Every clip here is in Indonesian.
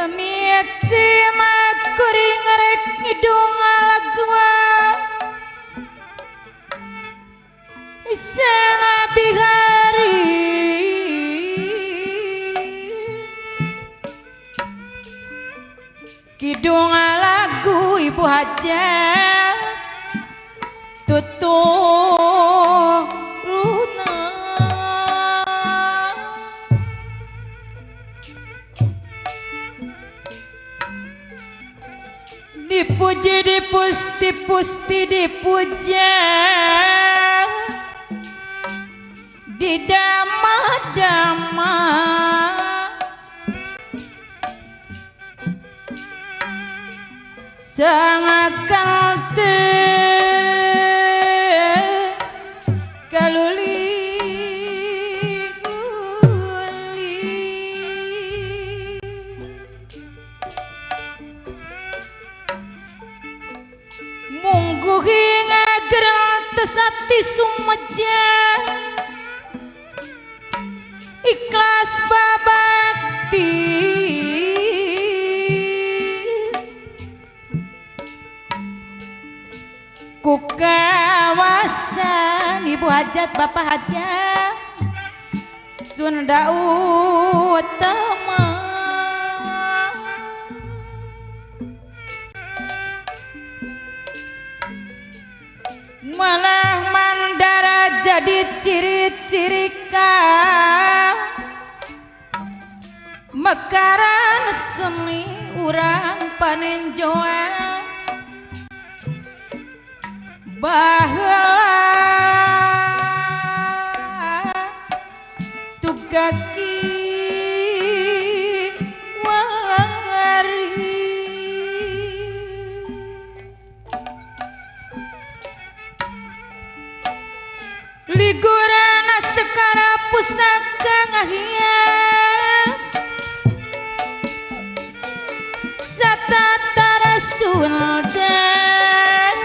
Miet si makuring rek ngidung alaguan Isana bihari Kidung lagu ibu hajat tutup luna Dipuji dipusti dipuja Didama-dama Sangat kaluli-guli Mungguhi ngagerang tesati sumeja Ikhlas babakti Ku kawasan ibu hajat bapak hajat Sunda Utama Malah mandara jadi ciri-cirika Mekaran seni urang panenjoan Baheula tugaki wari Ligurana sekara pusaka ngahias Satatara suldan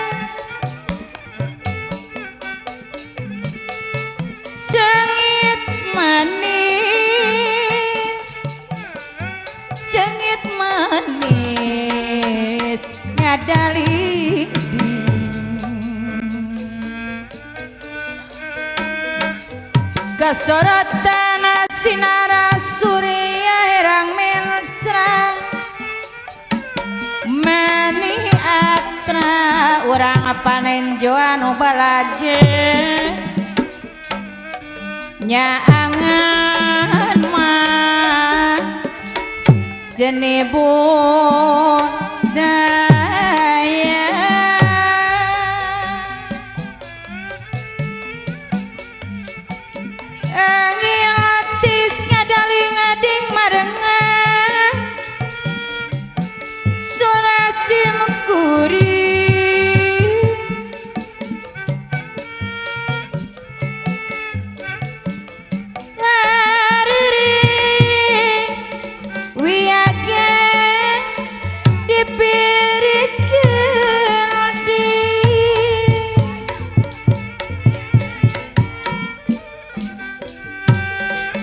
Sengit manis ngadali Kasorotan sinara surya herang mencra Mani atra urang panenjoan obalage Nyaangan mah seni budaya Angin latis ngadali ngading marengan Surasi mengkuri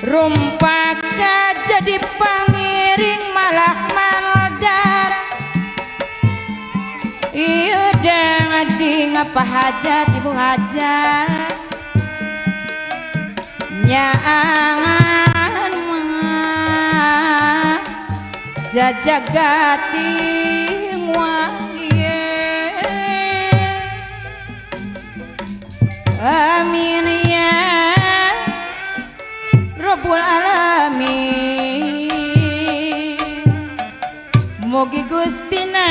Rumpaka jadi pangiring malah maldar Iya ngadi ngapa hajat ibu hajat Nyaangan mah sajagati ngwangye Amin ya Rabbul alamin Mugi Gustina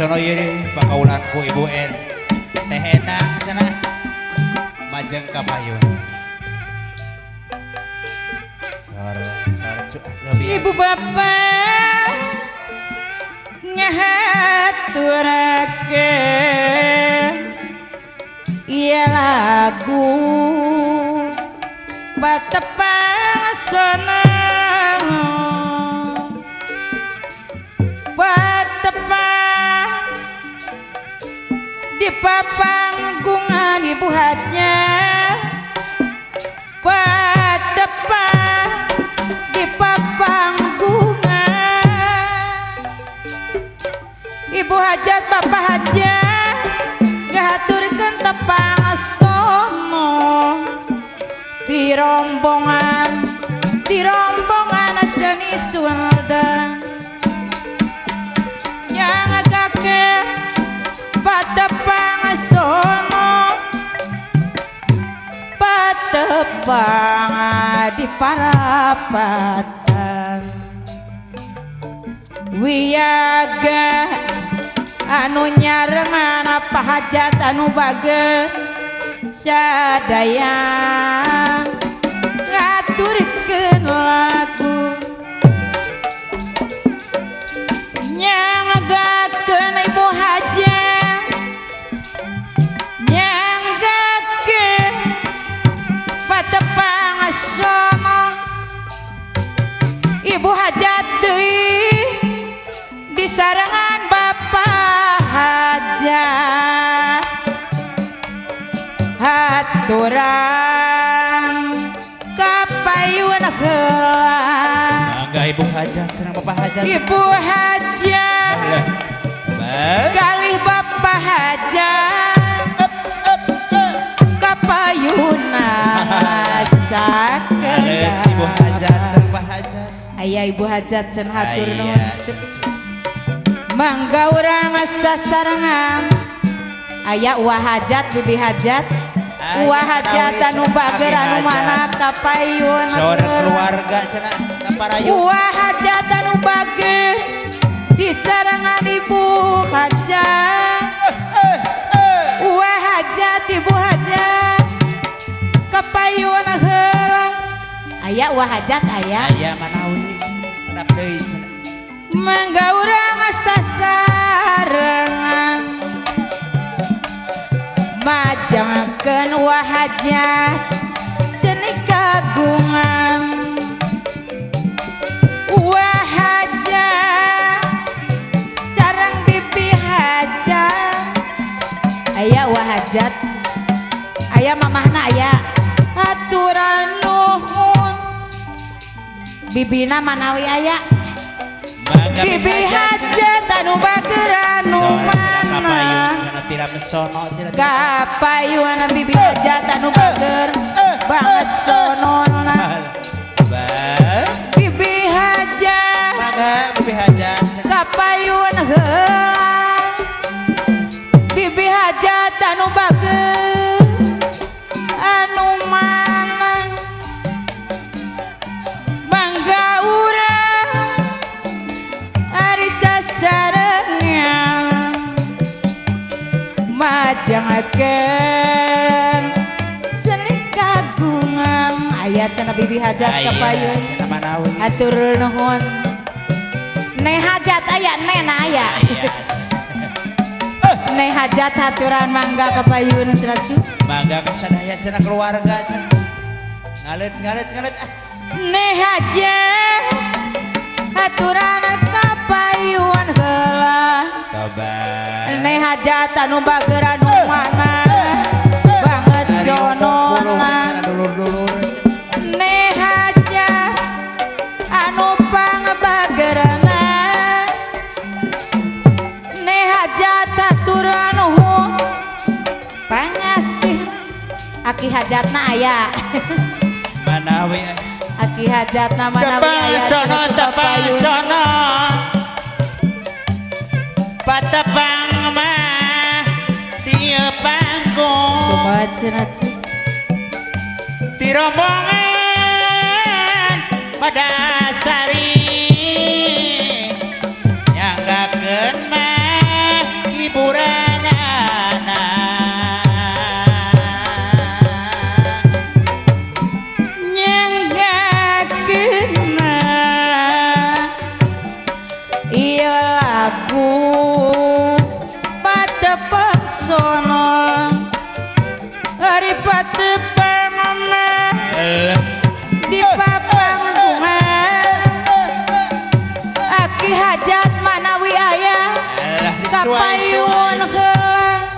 sono ieu pakaulanku Ibu En. Teh enak cenah. Majeng ka payun. Ibu bapak ngahaturakeun ieu lagu patepang sono patepang di papanggungan ibu hajat patepang di papanggungan ibu hajat bapak hajat ngahaturkeun tepang sono di rombongan seni Sunda yang ngagakeun patepang sono patepang di parapatan wiyaga anu nyarengan apa hajat anu bage sadaya ngaturkeun lagu nyanggakeun ibu hajat nyanggakeun patepang sono ibu hajat deui di sarangan bapak hajat haturan kapayun heula mangga Ibu Hajat senang Bapak Hajat ibu hajat kalih bapak hajat kapayunan sakaya Ibu Hajat senang Bapak Hajat aya ibu hajat sen hatur nuhun mangga urang sasarengan aya uah hajat bibi hajat uah hajat anu bager anu mana kapayun saudara keluarga cenah kaparayu uah hajat anu bager di sarangan ibu hajat uah hajat ibu hajat kapayun heula aya uah hajat aya manawi harap deui cenah mangga urang sasarengan majengkeun uah hajat seni kagungan uah hajat sareng bibi hajat aya uah hajat aya mamahna aya aturan nuhun bibina manawi aya bibi hajat anu bager anu mana kapayun bibi hajat anu bager banget sonona bibi hajat kapayun heula bibi hajat anu bager anu mana mangga urang ari sasarengan majengkeun seni kagungan aya cenah bibi hajat kapayun atur nuhun ne hajat aya nena aya ne hajat haturan mangga kapayun cenah mangga kasadaya cenah keluarga cenah ngalit ne hajat haturan kapayun heula ne hajat anu bager anu mana banget sonona ne hajat anu pangbagerna ne hajat haturan nuhun pangasih aki hajatna aya manawi aki hajatna manawi aya cenah kapayun patepang mah tieu panggung kumaha cenah di rombongan Madasari nyanggakeun mah patepang di papang Tuhan aki hajat manawi ayah kapayun heula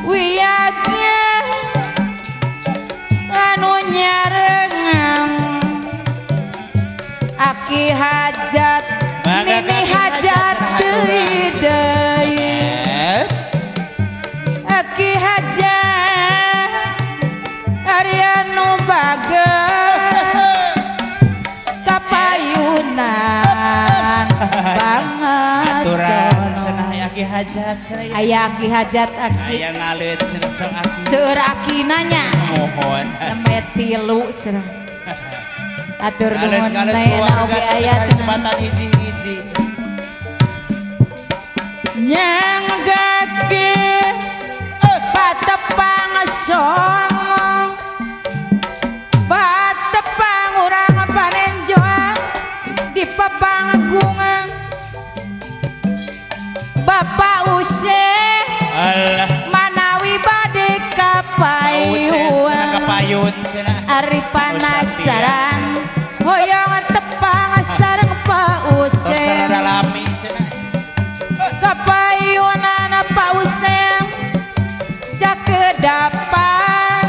wiyagnya anu nyarengang aki hajat nini hajat deui deui aki hajat Aryanu bageus kapayunan banget sono aki hajat aya aki hajat aki aya ngalit cenah sok aki seueur aki nanya mohon nembe tilu cenah atur nuhun ngalit teh oge aya cenah kesempatan hiji-hiji nyanggake patepang song patepang urang panenjoa di papanggungan Bapak Useh Allah manawi bade kapayun kapayun cenah ari panasaran hoyong tepang sareng Pak Useh dalami cenah kapayunan Pak Useh sakedapan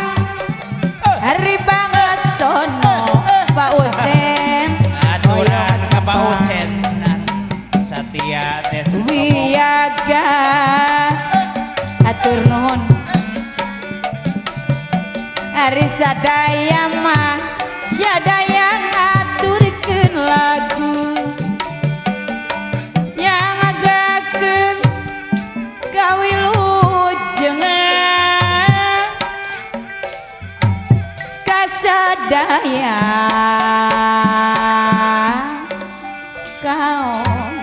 hari banget sono Pak Useh aturan kapauten cenah satia tes wiyaga atur nuhun ari sadaya mah sadaya ngaturkeun lagu yang agakeun kawilujengan kasadaya kaondangu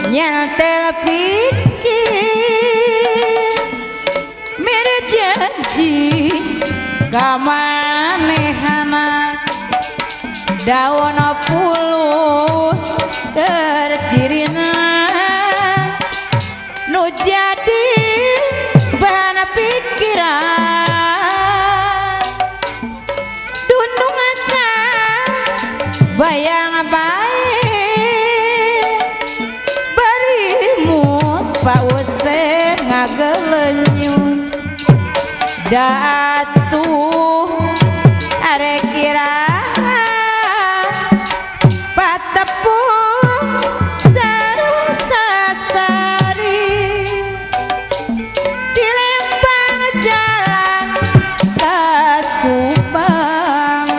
nyantel pikir mere janji kamanehana daun pulus tercirina nu jadi bahan pikiran dundung akan bayang baik Pak Useh ngagelenyuy datuh arek kira patepung sareng sasari dilempang jalan ka Subang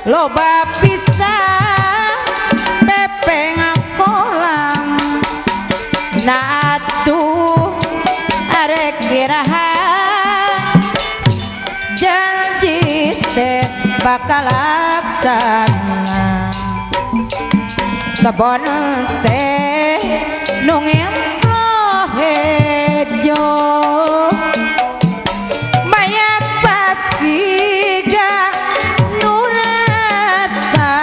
loba pisan pepeng kolam Natu arek kiraha janji teh bakal laksana kebon teh nungem hejo mayak patsiga nurata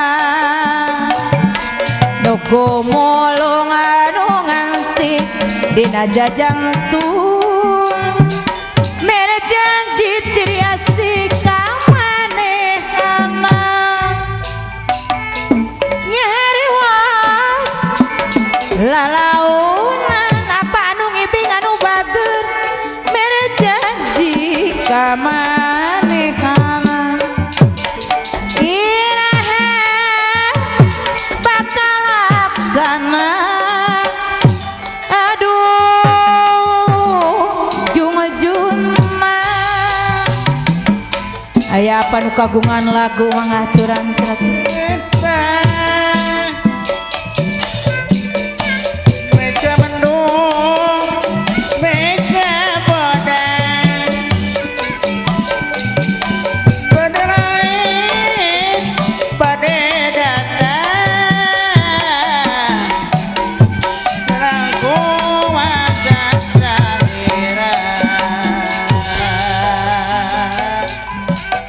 nuku molongan dina jajang tuh mere janji ciri asik kamanehana nyari was lalaunan apa anu ngibing anu bager mere janji kamanehana iraha bakal laksana Jung Aya apa nu kagungan lagu mangaturan ceracu. Meja mendung, meja bodang, berdelain pada datang, terangku wajah salira.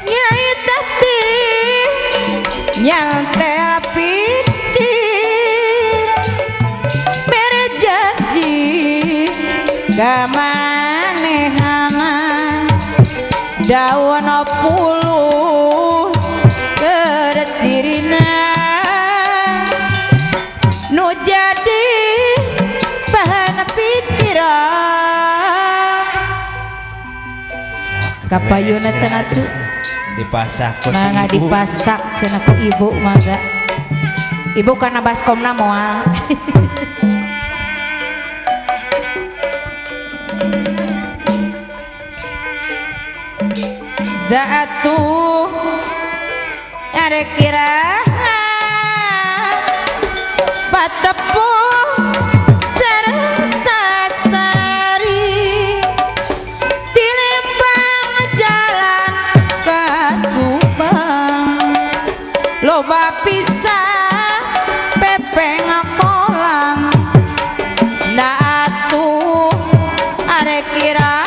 Nyai tati nyantel pitir mere janji kamanehan daun pulus kercirina nu jadi bahan pikiran kapayuna cenacu Dipasak ku mangga si ibu. dipasak cenah ku ibu mangga ibu karena baskomna moal da atuh are kira patepung sareng sasari tilimpang jalan ka Subang loba pisah pepeng kolang da atuh are kira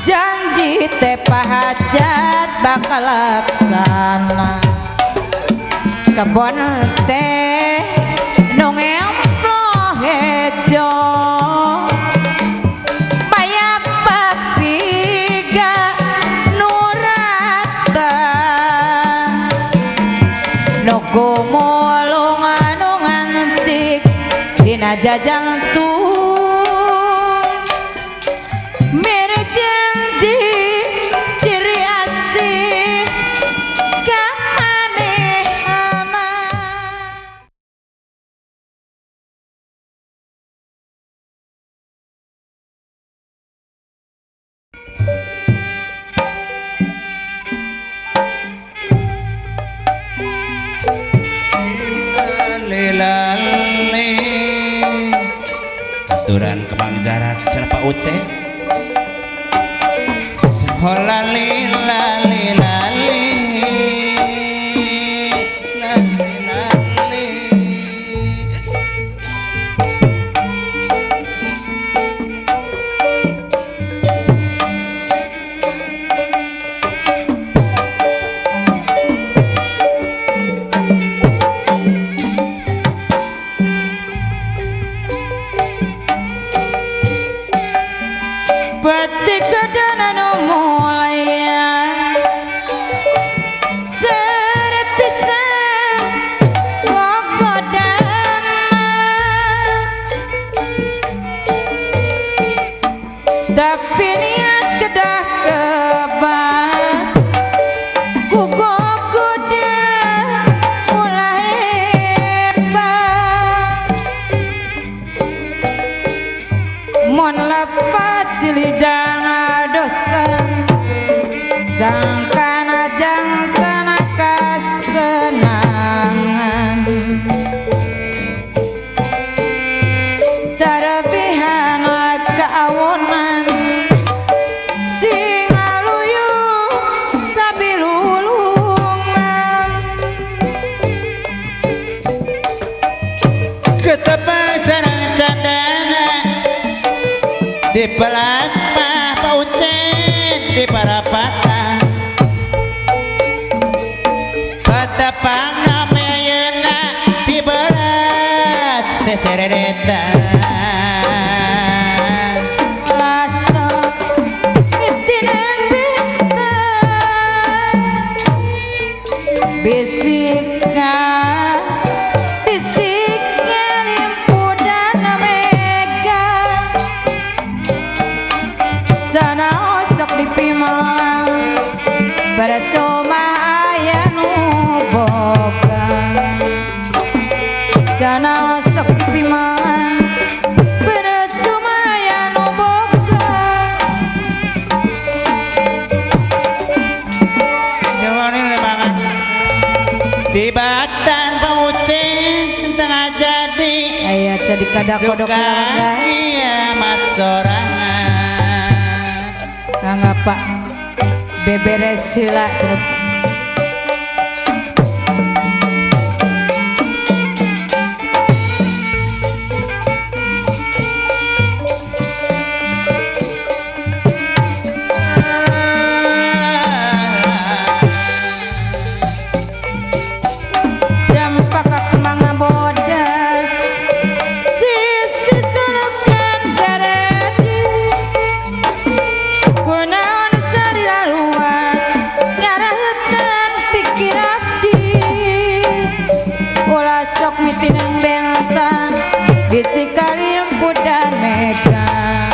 janji teh pahajat bakal laksana kebon teh nu ngemplo hejo bayapak siga nurata nu gumulung anu ngancik dina jajang tuh mere janji ciri asih kamanehana. Lelale aturan kemang jarak cenah Pak Uce. Hola lila lila li lila li. Batik kadana nu mulaya serepisan gogodana tapi niat kedah kebat ku gogoda mulai hebat mon lepat silidang dosa sangkana jangkana kasenangan tarabihan keawonan sing aluyu sabilulungan Ketepang sareng candana di pelak mah Pak Uce di parapata ketepang name ayeuna di berat seserereta Asa mitineng bintang bisikan bisiknya limpudan mega sana osok di pimalang bercoma aya nu boga sana osok di pimalang bercuma aya nu boga kada kodok langga kiamat sorangan ngapa beberes heula cenah. Sok mitinang bentang bisik kali emput dan megang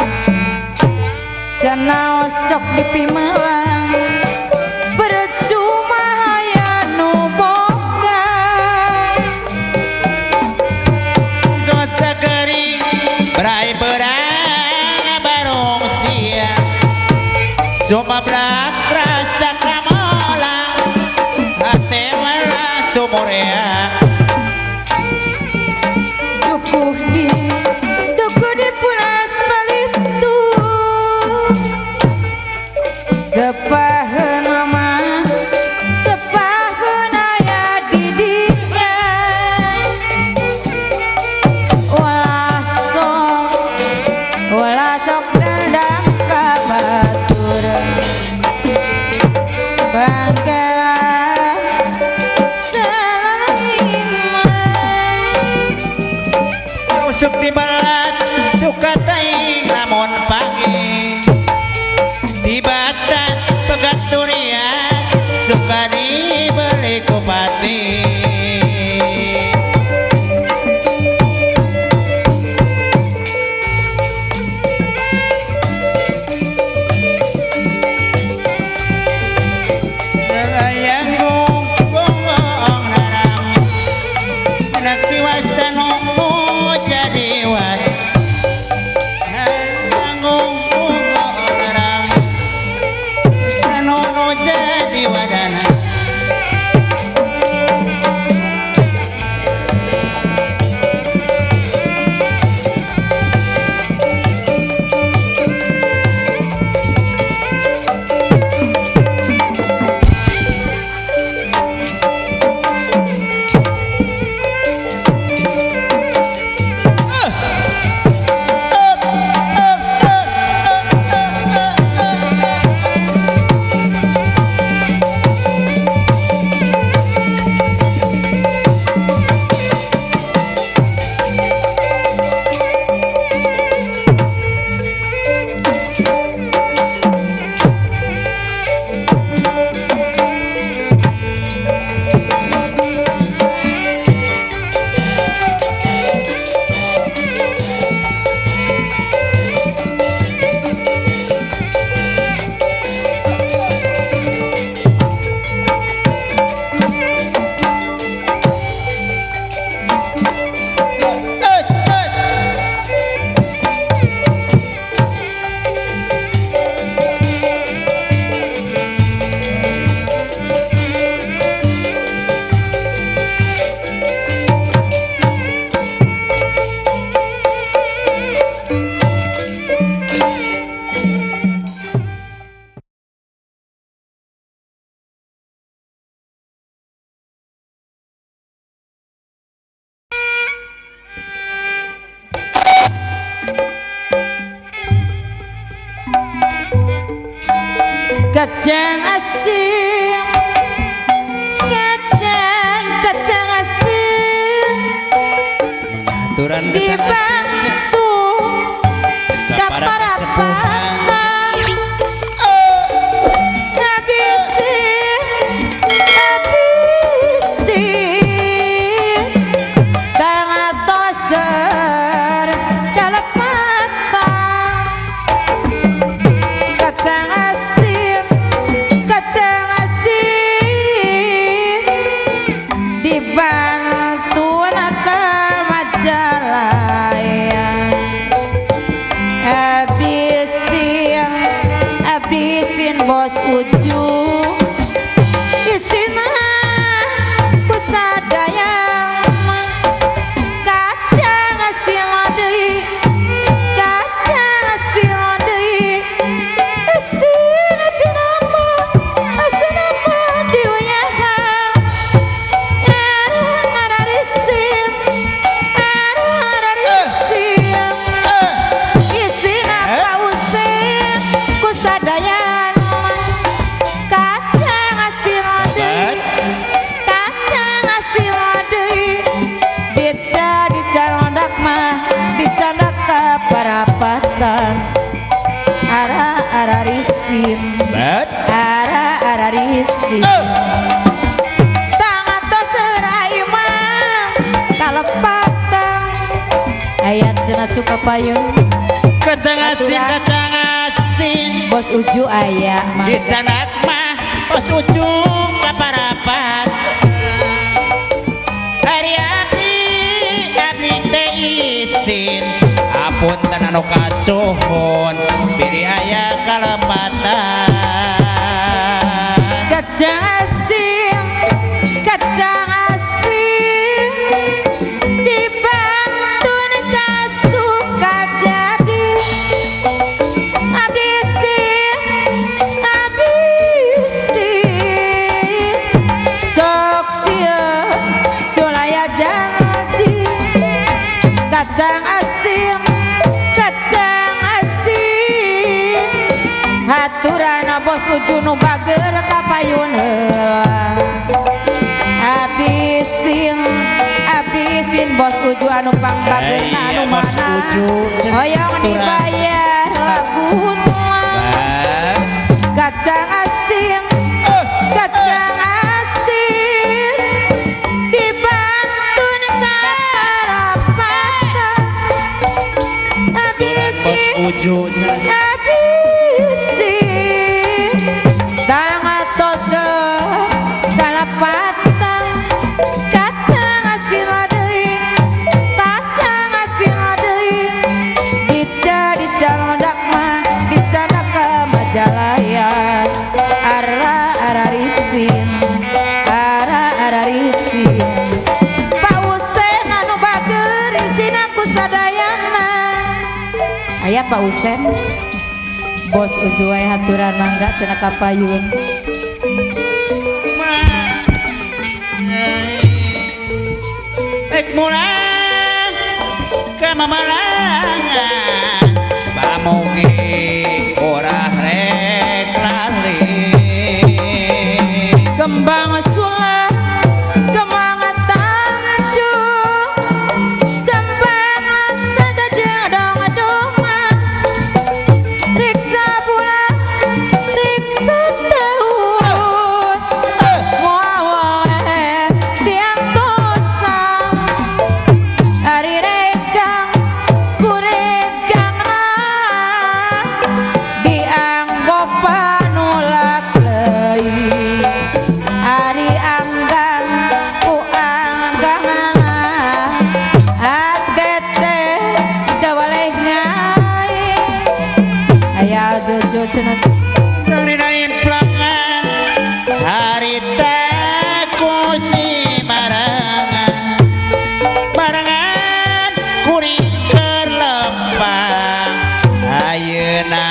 senau sok dipimelang percuma ya nuboga Zosa kering berai berang barong siang Sumabrak rasa kamola hati malah sumurea Duku di pulas palitu sepaheun mama sepaheun aya di dinya ulah sok dandang ka batur bangkela Usuk di balat suka taing lamun pagi di batat pegat durian suka dibeli kupati ayang gong narang anak tiwas tanu jadi wat nanggung orang anu jadi wadana kacang asin kacang asin aturan dibantu kaparat pantang habisin tangan toser kalepatang kacang asin dibantu naka majalaya habisin bos ujung isina kusadayang kacang asin kapatan ara risin Bet ara risin tangan to serai mah kalepatan ayat cenah cuka payung kacang asin bos uju aya mah di tanak mah bos ujung kaparapat hari abdi teh isin apun anu kasuhun pilih aya kalepatan kacang asin dibantun kasuka jadi abisin sok sia sulaya janji kacang asin haturana bos uju nu bager kapayun abisin bos uju anu pang bagerna anu mana hoyong dibayar laguna kacang asin dibantun karapatan abisin uju aya Pak Usen bos uju wae haturan mangga cenah kapayun ek mulang ka mamalangan pamugi urah rek lali kembang sulah kembang tanjung kembang sagajeng dong-dongan riksa bulan riksa tahun muawale tiang tosang hari regang kuregang dianggap panulak leuy hari anggang ku anggang atete da waleh ngai aya jojo cenah dina implangan harita ku si barangan kuring keur lempang ayeuna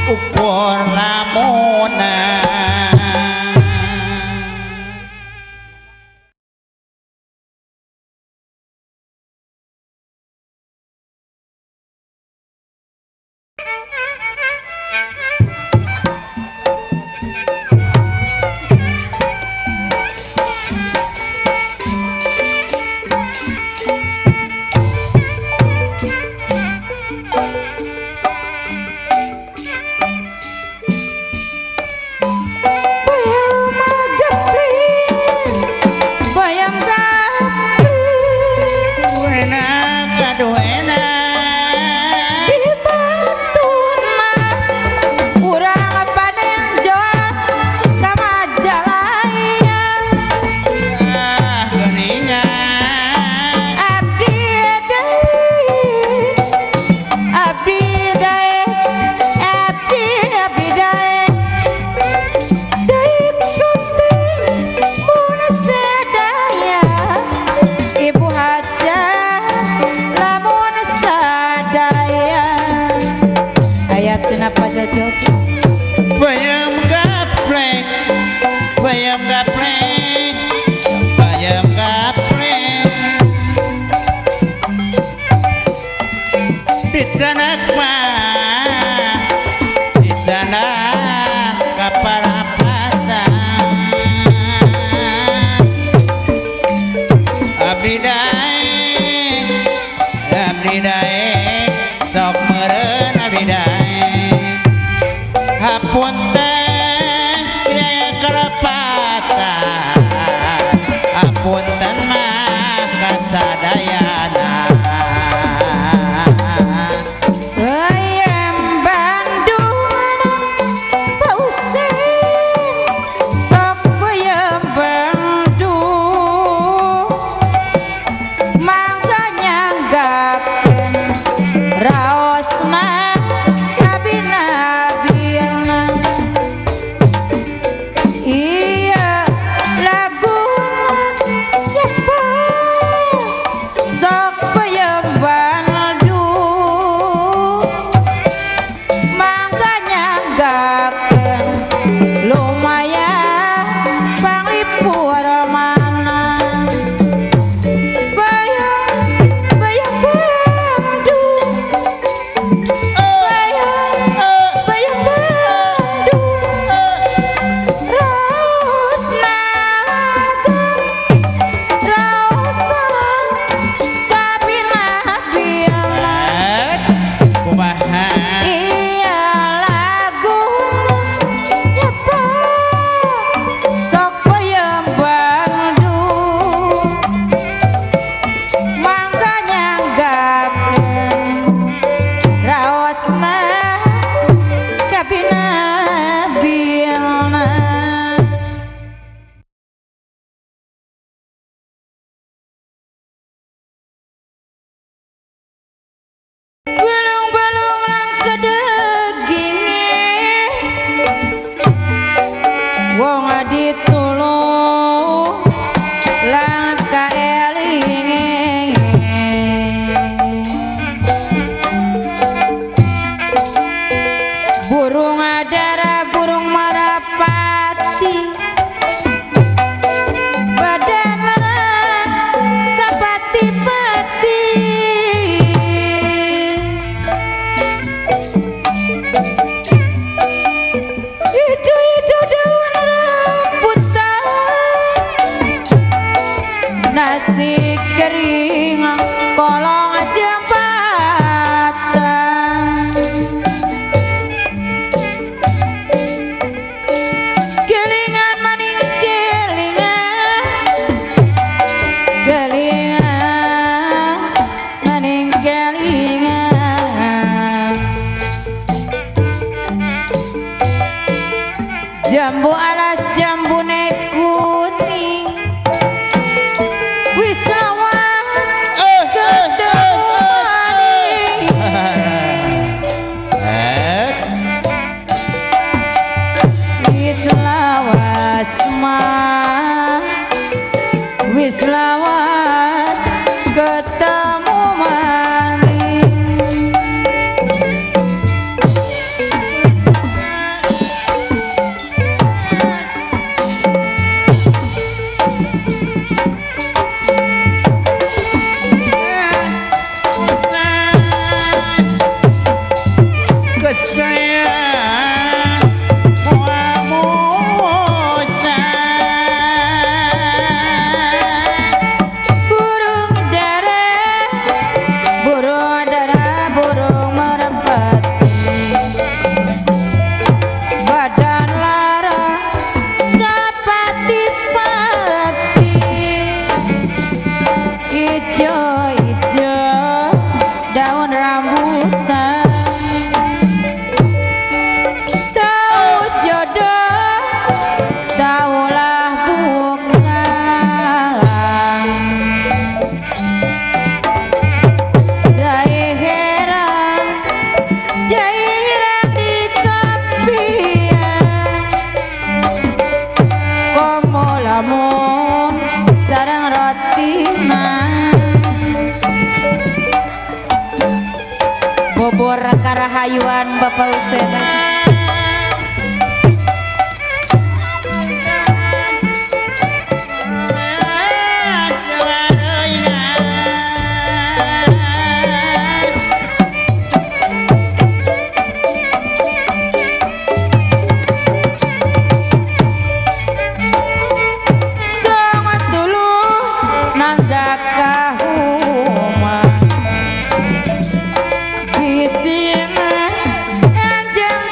ukur lamunan bayam gaplin enak aduh enak dibantun mah urang panenjol ka Majalaya geningan abdi dae daik sunting mun sadaya ibu hajat lamun sadaya ayat cenah pajajot bayam gaplek dicanak mah dicanak kaparapatan abdi dae Apunten kerepatan apunten mah kasadayana Ayam Bandung pausen sok bayam Bandung mangga nyanggakeun raosna kabina-bina iya laguna nyepa sok bayam Bandung mangga nyanggakeun lumayan panglipur mana bayam bayam Bandung bayam bayam Bandung raos nagan raos kabina-bina kumaha iya laguna nyepa sok bayam Bandung mangga nyanggakeun raosna kabina-bina balung-balung lang kedeginge wong ditulung lang kaelinge burung adara burung merpati badanna kapati-pati ijo-ijo daun rambutan nasi kering kolong jembatan kelingan maning kelingan kelingan maning kelingan jambu alas jambune kuning wis lawas ketemu wis lawas mah wis lawas ketemu maning burung dara burung merpati badan lara kapati-pati ijo-ijo daun rambutan tahu jodoh taulah bukan jai heran di kopian komo lamun sareng rotina bobor karahayuan Bapak Usena Bisina anjang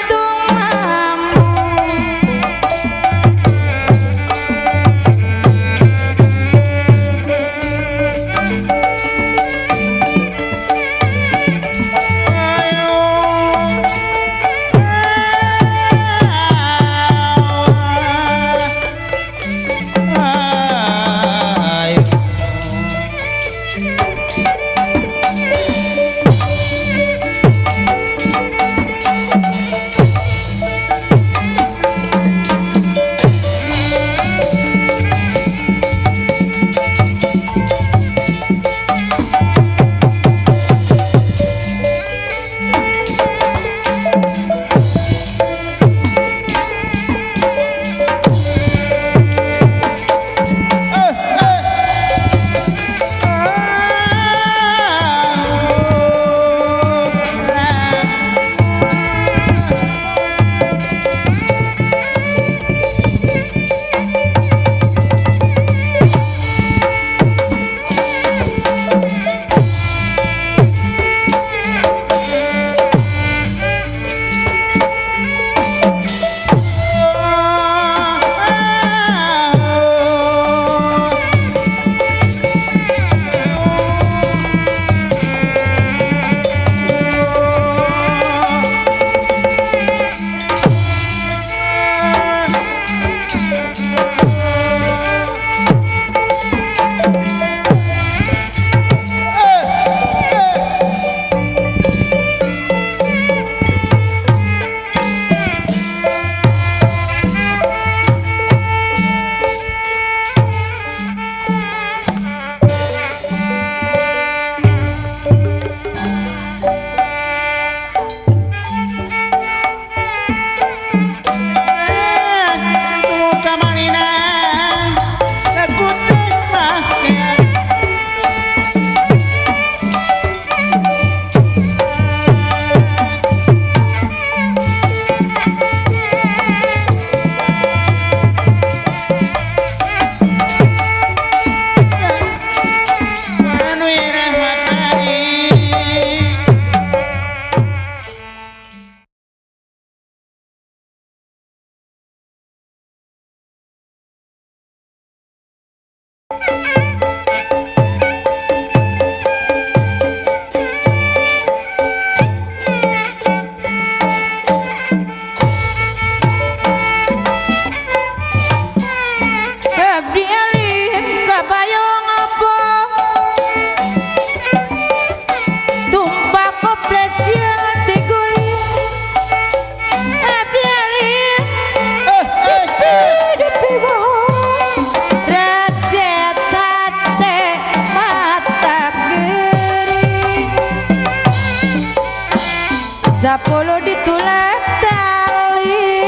10 ditulak tali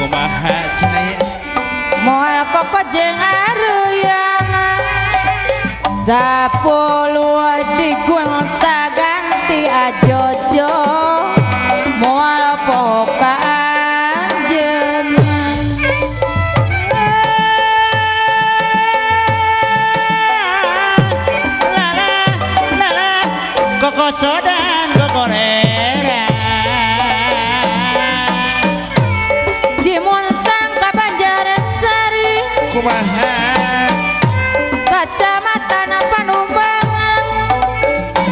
kumaha cenah moal koko jeung areuyanna 10 digunta ganti ajojo moal poka anjeunna koko sodan kokorera Cimuntang ka Banjarsari kumaha Kacamatan Panumbangan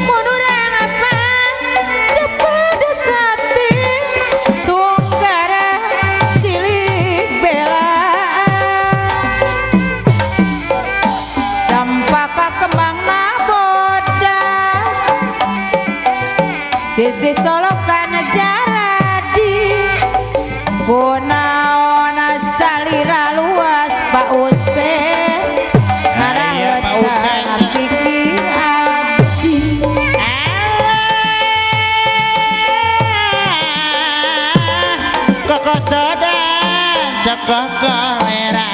Munurang apa Depada sati Tunggara Silik Bela Campaka Kembang Nabodas Sisi Solokan Jaradi Kunaona salira luas Pak Usen ngaraheutana pikir abdi koko sodan sekokolera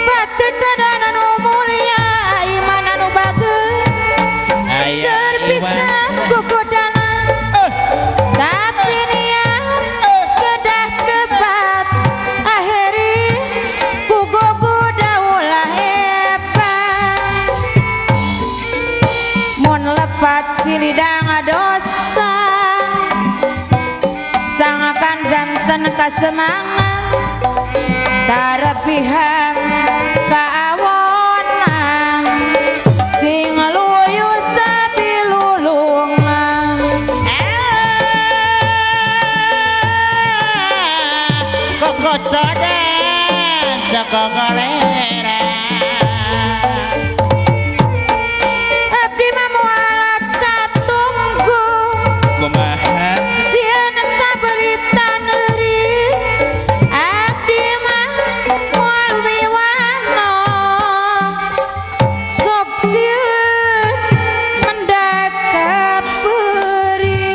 Pati kadana nu mulia iman anu bageus Seur pisan kukodana tapi niat kedah kebat akhiri kugogo daulah hebat mun lepat silidang dosa sangakan janten kasenangan tarepihan kaawonan sing luyu sabilulungan koko sodan sekokolera abdi mah moal katunggu kumaha sieun kaberita neuri abdi mah moal wiwano sok sieun mendak kapeuri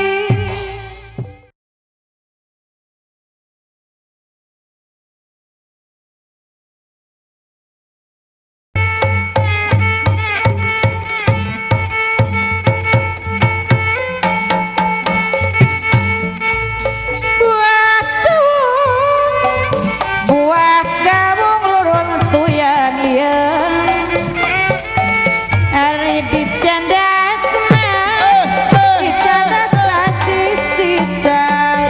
buah gabung rurun tuyan ieu ari dicandakna dicandak kasih sicai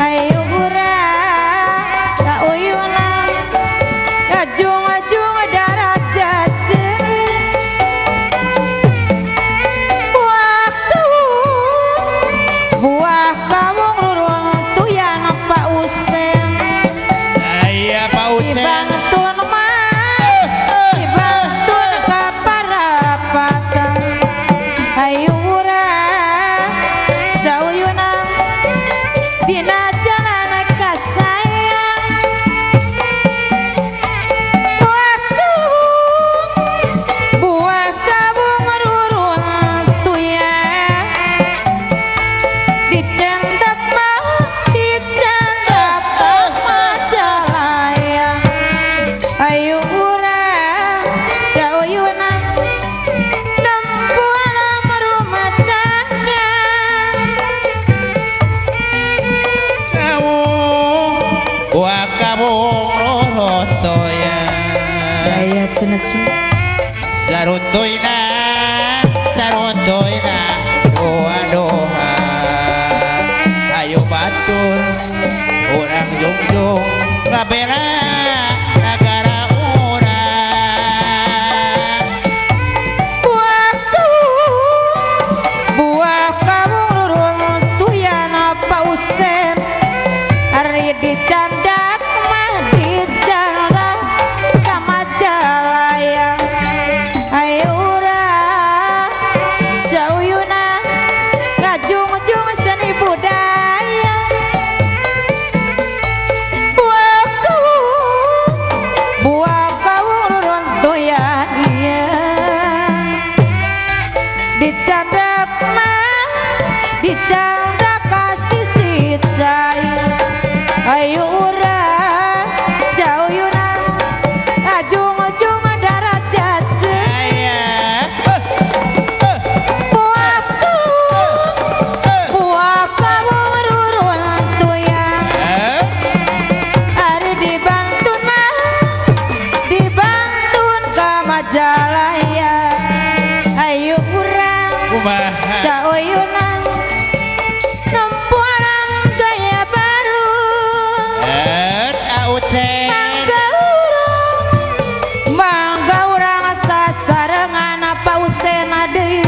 ayo urang kauyuna ngajung-ajung darajat seuri buah kawung rurun tuyan Pak Usen aya Pak Usen Ibantun mah Ibantun ka parapatan ayo urang sauyuna dina jalan kasayang buah kabung rurun tuyan dicendak mah dicendak majalaya ayo urang sauyuna nempuan rumah tangga buah kabung rorotoya aya cenah saruntoyna doa ayo batur urang jungjung ngabela negara urang buah kabung rurun tuyan Pak Usen ari dicandak mah dicandak ka Majalaya ayo urang sauyuna ngajung-jung seni budaya buah kabung dicanda kasih sicai ayo urang sauyunan ajung-ajung darajat Aya. puaka rurun tuyang hari dibantun ka Majalaya ayo urang Kumaha. sauyunan nempuanan gaya baru Aucen. mangga urang sasarengan pausena deui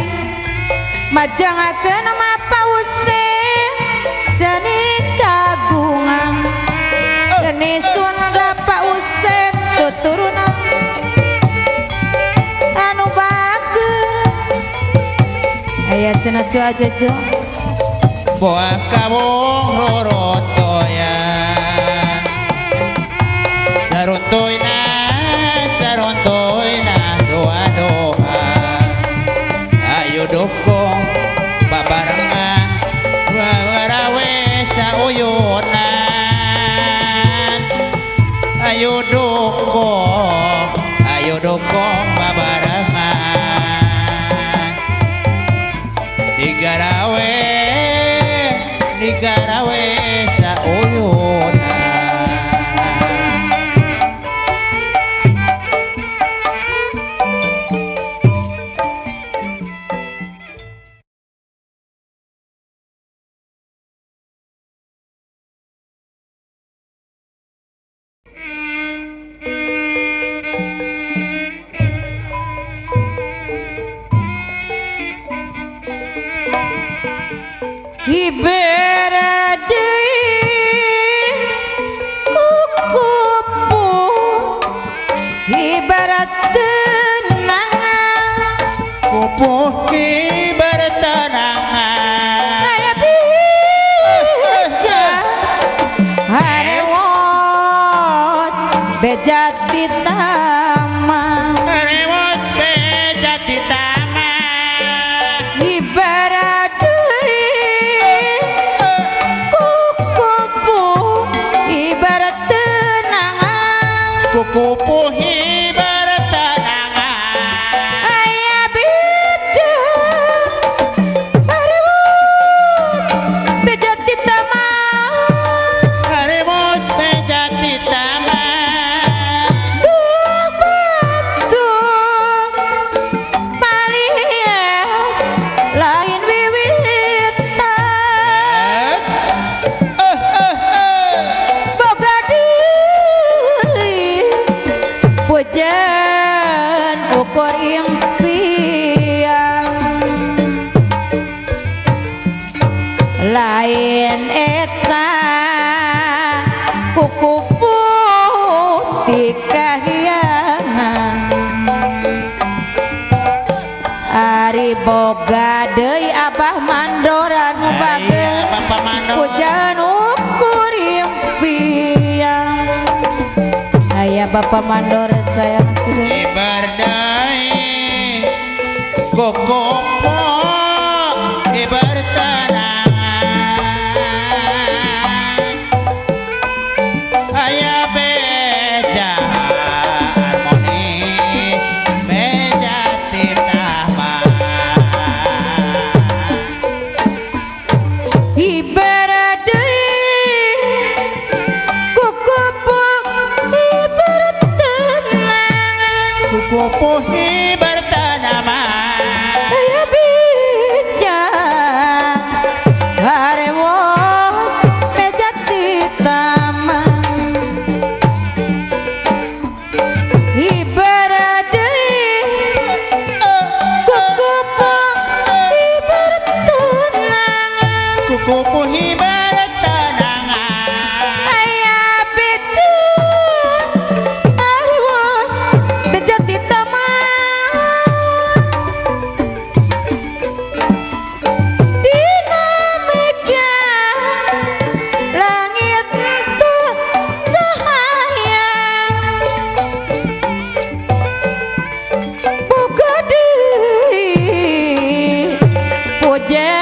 majangakeun mapausen seni kagungan geni Sunda pausen tuturunan anu bagus aya cenah aja jo Boa kabung rorotoyan Saruntoyna doa-doa Ayo dukung babarengan warawe sauyunan Ayo dukung babarengan digarawe sauyunan ibarat kukupu ibarat tenangan pupuh bertenangan aya bija harewos bejat di taman Rewos bejat di taman ibarat kukupu ibarat tenangan kupuh bertenangan aya bija harewos bejat di taman Rewos bejat di taman tulang batu palias lain wiwitan boga deui pujan ukur impian lain eta kuku putih kahyangan ari boga deui Abah Mandora nu bageun Bapak Mandor pujan ukur impian aya Bapak Mandor sayang cilik ibardai kukupuh bertenangan aya beja harmoni bejat di taman ibarat deui kukupu ibarat tenangan kukupuh bertanaman aya bija harewos bejat di taman ibarat deui kukupu ibarat tenangan kukupuh bertenangan aya bija harewos bejat di taman dinamiknya langit tuh cahaya boga deui puja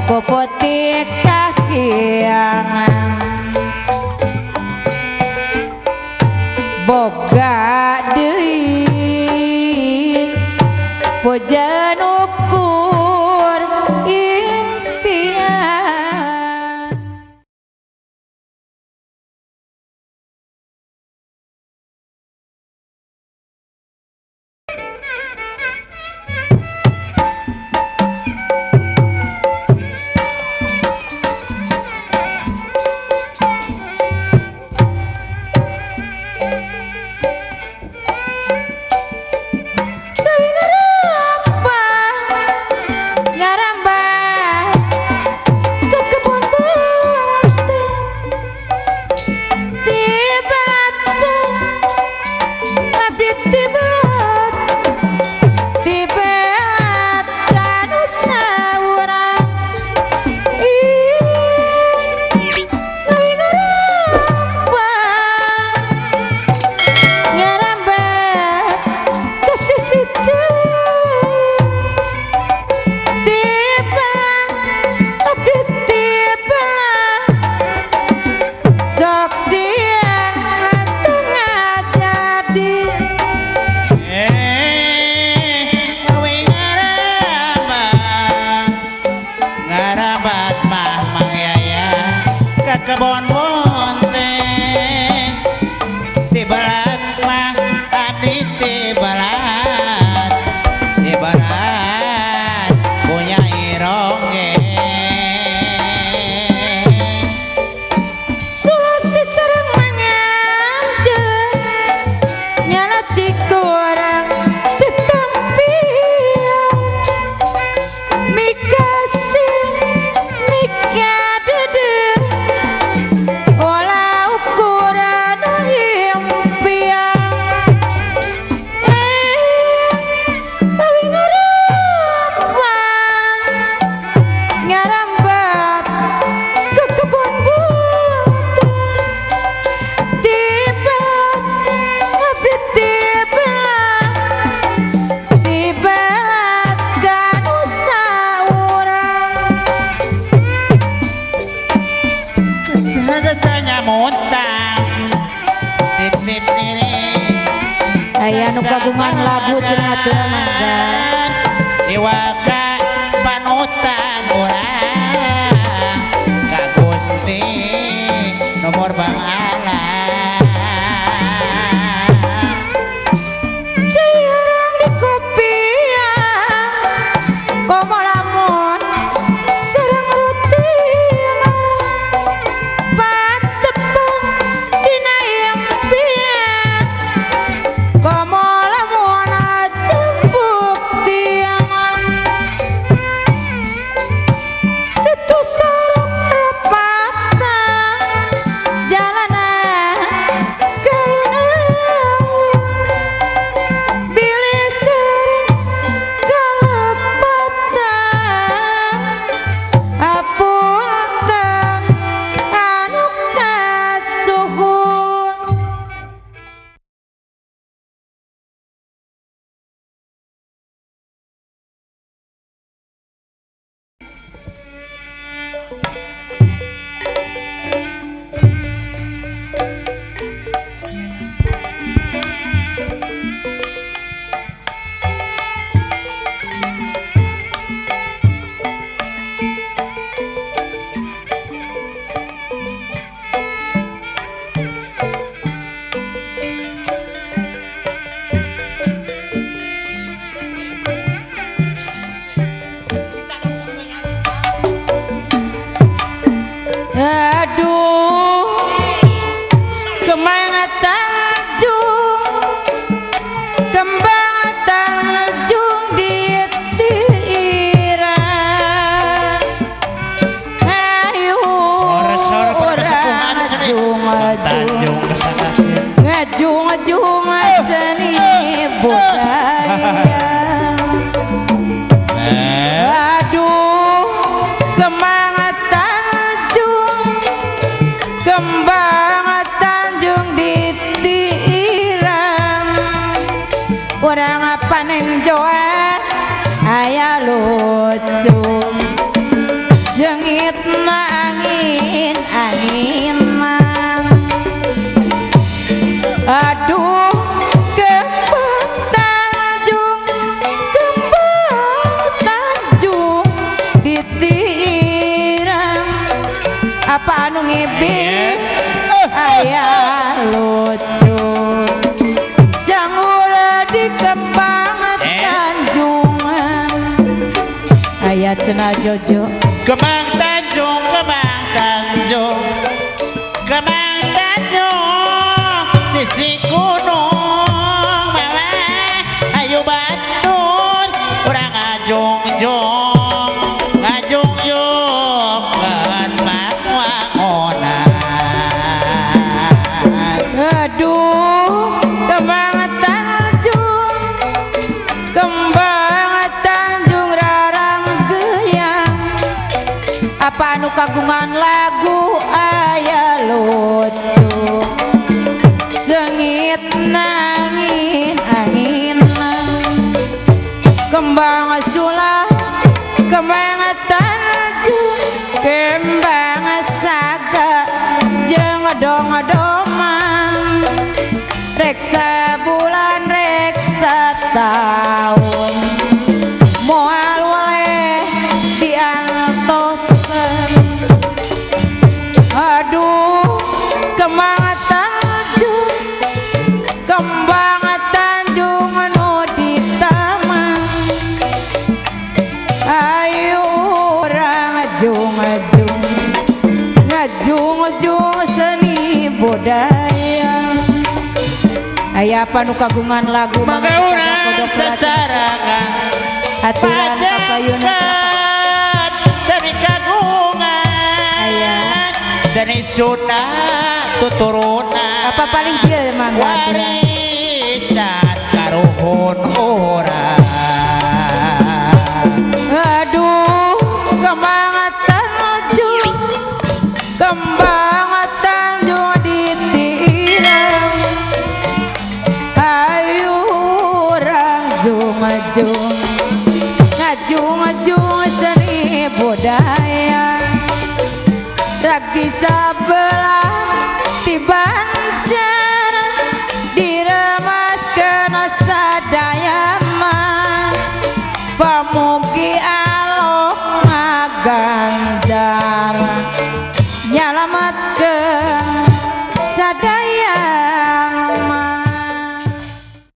buku putih kahyangan boga deui pujan ukur impian. Kebon bonteng di barat mah abdi di barat punya irongge Sulasi sareng mangadeuh nyala cikurang ditampian mikasih mika dedeuh olah ukuran impian tapi ngarambat ke kebun bunting tibelat abdi tibelat kan usaurang kesanya muntang titip diri aya nu kagungan lagu cenah teu mangga iwaga panutan urang ka Gusti nomor Bang Allah jarang di kopian komo lamun sareng rutin patepeng dina impian komo lamun ajeng buktian situ sareng rapatan jalanan kalunawan bilih sering kalepatan apunten anu kasuhun. Aduh kemang tanjung ditiran ayo Tanjung kesana ngajung seni budaya aduh kemang tanjung ditiran urang panen joan aya lucu sengit angin anginan aduh kembang tanjung ditiram apa anu ngibing aya lucu sang ulah di kembang tanjungan aya cenah Jojo Kembang Tanjung, Kembang Tanjung, Kembang Tanjung, sisi gunung, mama, ayo batun, orang ngajung-jung, ngajung-jung, kan makwangonan. aduh kembang tanjung rarang geyang apa anu kagungan lagu aya lucu sengit nangin anginan kembang sulah kembang tanjung kembang saga jeung dong-doman reksa bulan reksa tahun moal oleh diantosen aduh kembang tanjung nu di taman ayo orang ngajung seni budaya aya apa nu kagungan lagu Mangga urang sesarangan aturan kapayunan seni kagungan aya seni sunah tuturunan apa paling dia mangga aturan warisan karuhun orang aduh kembang tanjung ditiram ayo orang ngajung seni budaya ragi sabelah tibancar diremaskeun sadaya mah pamugi alok ngaganja